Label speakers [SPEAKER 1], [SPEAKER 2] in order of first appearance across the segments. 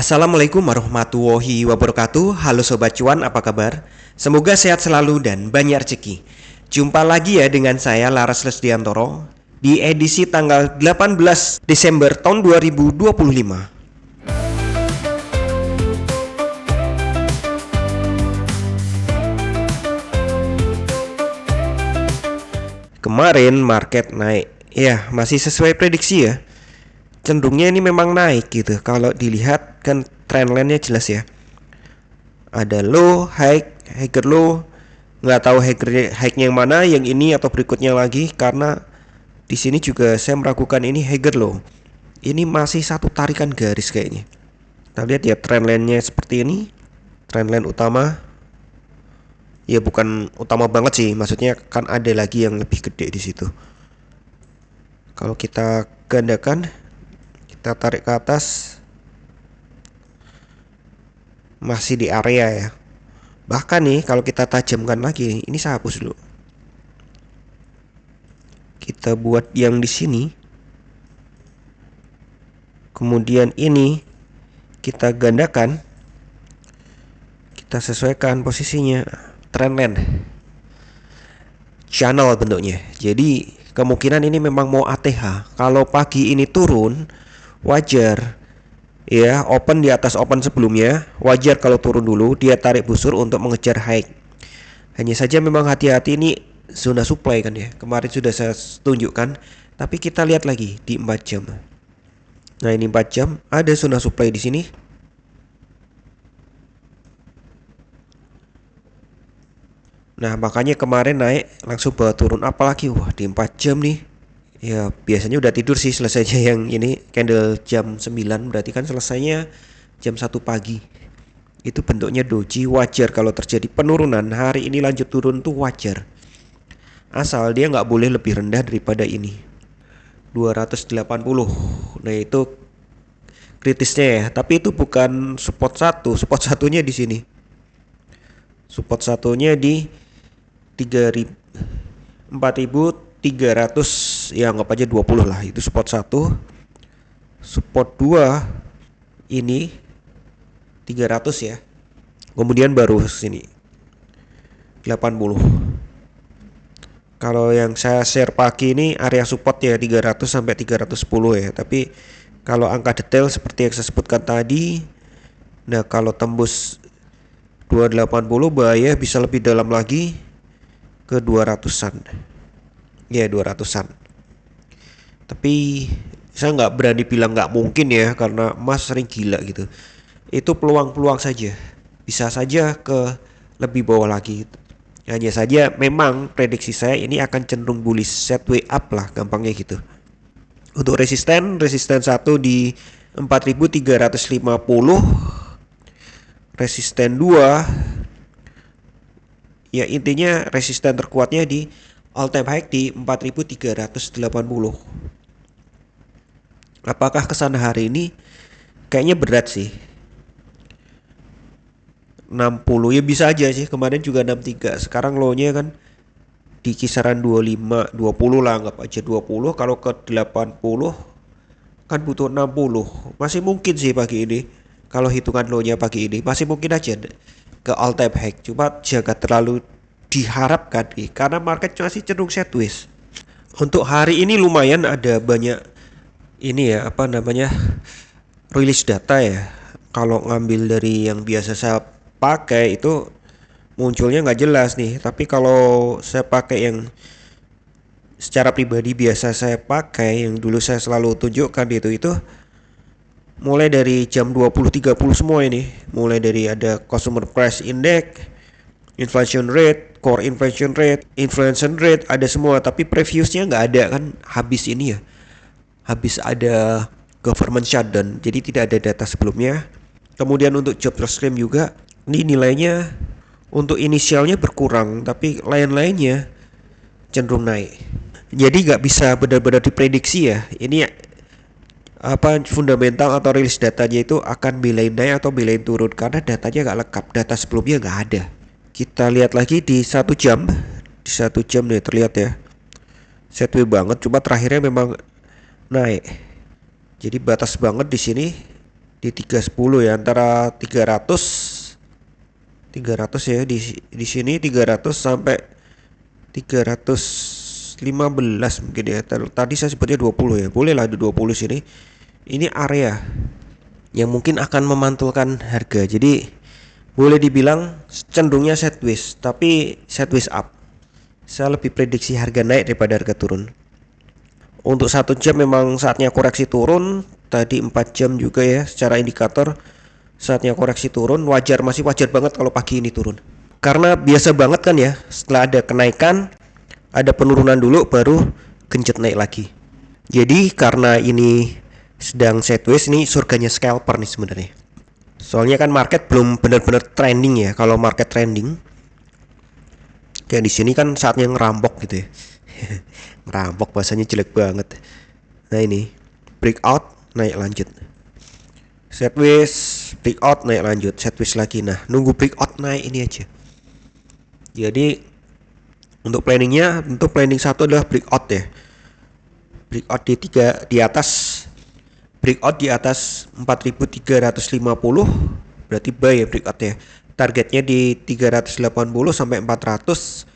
[SPEAKER 1] Assalamualaikum warahmatullahi wabarakatuh. Halo Sobat Cuan, apa kabar? Semoga sehat selalu dan banyak rezeki. Jumpa lagi ya dengan saya Laras Lesdiantoro di edisi tanggal 18 Desember tahun 2025. Kemarin market naik. Ya, masih sesuai prediksi ya. Cenderungnya ini memang naik gitu. Kalau dilihat kan trendline-nya jelas ya. Ada low, high, higher low. Nggak tahu high-nya yang mana, yang ini atau berikutnya lagi, karena di sini juga saya meragukan ini higher low. Ini masih satu tarikan garis kayaknya. Kita lihat ya trendline-nya seperti ini. Trendline utama. Ya bukan utama banget sih, maksudnya kan ada lagi yang lebih gede di situ. Kalau kita gandakan, kita tarik ke atas, masih di area ya. Bahkan nih kalau kita tajamkan lagi, ini saya hapus dulu. Kita buat yang di sini. Kemudian ini kita gandakan. Kita sesuaikan posisinya. Trendline channel bentuknya. Jadi kemungkinan ini memang mau ATH. Kalau pagi ini turun, wajar ya, open di atas open sebelumnya, wajar kalau turun dulu dia tarik busur untuk mengejar high. Hanya saja memang hati-hati, ini zona supply kan ya. Kemarin sudah saya tunjukkan, tapi kita lihat lagi di 4 jam. Nah, ini 4 jam ada zona supply di sini. Nah, makanya kemarin naik langsung bawa turun, apalagi wah di 4 jam nih. Ya, biasanya udah tidur sih selesainya yang ini candle jam 9, berarti kan selesainya jam 1 pagi. Itu bentuknya doji, wajar kalau terjadi penurunan. Hari ini lanjut turun tuh wajar. Asal dia nggak boleh lebih rendah daripada ini. 280. Nah, itu kritisnya ya, tapi itu bukan support satu. Support satunya di sini. Support satunya di 4.300, ya anggap aja 20 lah, itu support 1. Support 2 ini 300 ya. Kemudian baru sini 80. Kalau yang saya share pagi ini area support ya 300 sampai 310 ya. Tapi kalau angka detail seperti yang saya sebutkan tadi, nah kalau tembus 280 bahaya bisa lebih dalam lagi ke 200-an. Ya 200-an. Tapi saya nggak berani bilang nggak mungkin ya, karena emas sering gila gitu. Itu peluang-peluang saja. Bisa saja ke lebih bawah lagi. Hanya saja memang prediksi saya ini akan cenderung bullish, sideways up lah gampangnya gitu. Untuk resisten 1 di 4.350. Resisten 2 ya, intinya resisten terkuatnya di all time high di 4.380. Apakah kesana hari ini? Kayaknya berat sih. 60 ya bisa aja sih. Kemarin juga 63. Sekarang low-nya kan di kisaran 25, 20 lah, anggap aja 20. Kalau ke 80 kan butuh 60. Masih mungkin sih pagi ini. Kalau hitungan low-nya pagi ini masih mungkin aja ke all time high. Cuma jangan terlalu diharapkan karena market masih cenderung sideways. Untuk hari ini lumayan ada banyak ini ya, apa namanya, rilis data ya. Kalau ngambil dari yang biasa saya pakai itu munculnya nggak jelas nih. Tapi kalau saya pakai yang secara pribadi biasa saya pakai, yang dulu saya selalu tunjukkan itu mulai dari jam 20.30 semua ini. Mulai dari ada consumer price index, inflation rate, core inflation rate, ada semua. Tapi previousnya nggak ada kan, habis ini ya, habis ada government shutdown, jadi tidak ada data sebelumnya. Kemudian untuk jobless claim juga, ini nilainya untuk inisialnya berkurang, tapi lain-lainnya cenderung naik. Jadi nggak bisa benar-benar diprediksi ya, ini apa fundamental atau rilis datanya itu akan belain naik atau belain turun, karena datanya nggak lengkap, data sebelumnya nggak ada. Kita lihat lagi di 1 jam. Di 1 jam nih terlihat ya, sideways banget, cuma terakhirnya memang naik. Jadi batas banget di sini di 310 ya, antara 300 ya di sini 300 sampai 315 mungkin ya. Tadi saya sebutnya 20 ya. Boleh lah di 20 sini. Ini area yang mungkin akan memantulkan harga. Jadi boleh dibilang cenderungnya sideways, tapi sideways up. Saya lebih prediksi harga naik daripada harga turun. Untuk 1 jam memang saatnya koreksi turun. Tadi 4 jam juga ya, secara indikator saatnya koreksi turun. Masih wajar banget kalau pagi ini turun. Karena biasa banget kan ya, setelah ada kenaikan, ada penurunan dulu baru genjot naik lagi. Jadi karena ini sedang sideways, ini surganya scalper nih sebenarnya. Soalnya kan market belum benar-benar trending ya. Kalau market trending, kayak di sini kan saatnya ngerampok gitu ya. Ngerampok bahasanya jelek banget. Nah ini breakout naik lanjut, sideways breakout naik lanjut, sideways lagi. Nah nunggu breakout naik ini aja. Jadi untuk planningnya, untuk planning 1 adalah breakout ya. Breakout di atas, breakout di atas 4.350 berarti buy ya breakout ya. Targetnya di 380 sampai 400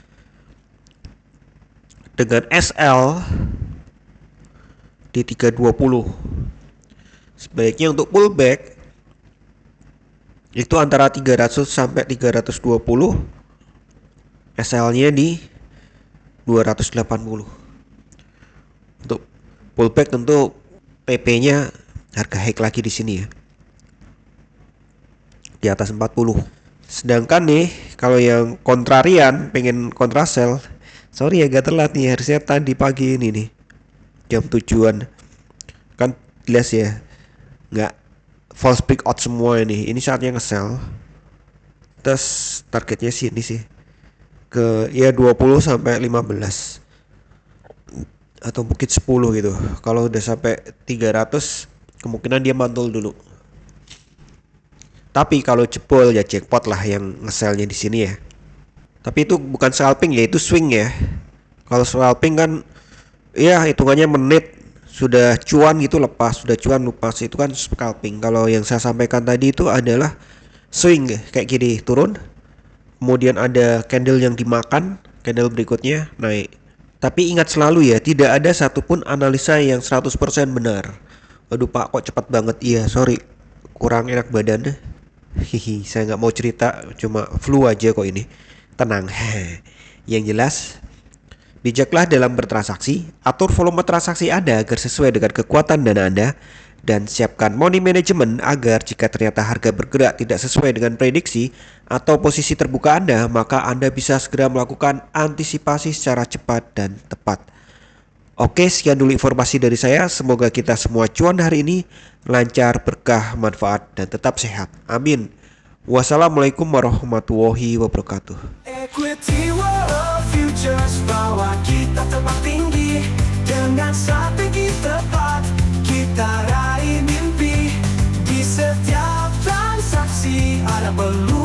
[SPEAKER 1] dengan SL di 320. Sebaiknya untuk pullback itu antara 300 sampai 320, SL-nya di 280. Untuk pullback tentu PP-nya harga high lagi di sini ya, di atas 40. Sedangkan nih kalau yang kontrarian pengen kontra sell, sorry ya agak telat nih, harusnya tadi pagi ini nih jam 7-an kan jelas ya, nggak false breakout semua ini saatnya nge-sell. Terus targetnya sini sih ke ya 20 sampai 15 atau mungkin 10 gitu. Kalau udah sampai 300 kemungkinan dia mantul dulu. Tapi kalau jebol ya jackpot lah yang nge-sellnya di sini ya. Tapi itu bukan scalping ya, itu swing ya. Kalau scalping kan ya hitungannya menit, sudah cuan gitu lepas, sudah cuan lepas, itu kan scalping. Kalau yang saya sampaikan tadi itu adalah swing kayak gini, turun, kemudian ada candle yang dimakan, candle berikutnya naik. Tapi ingat selalu ya, tidak ada satupun analisa yang 100% benar. Aduh pak, kok cepat banget? Iya sorry, kurang enak badan. Hihi, saya nggak mau cerita, cuma flu aja kok ini. Tenang. Yang jelas, bijaklah dalam bertransaksi, atur volume transaksi Anda agar sesuai dengan kekuatan dana Anda, dan siapkan money management agar jika ternyata harga bergerak tidak sesuai dengan prediksi atau posisi terbuka Anda, maka Anda bisa segera melakukan antisipasi secara cepat dan tepat. Oke, sekian dulu informasi dari saya. Semoga kita semua cuan hari ini lancar, berkah, manfaat, dan tetap sehat. Amin. Wassalamualaikum warahmatullahi wabarakatuh.
[SPEAKER 2] Equity World Futures, bawa kita terbang tinggi dengan strategi tepat. Kita raih mimpi di setiap transaksi, ada peluang.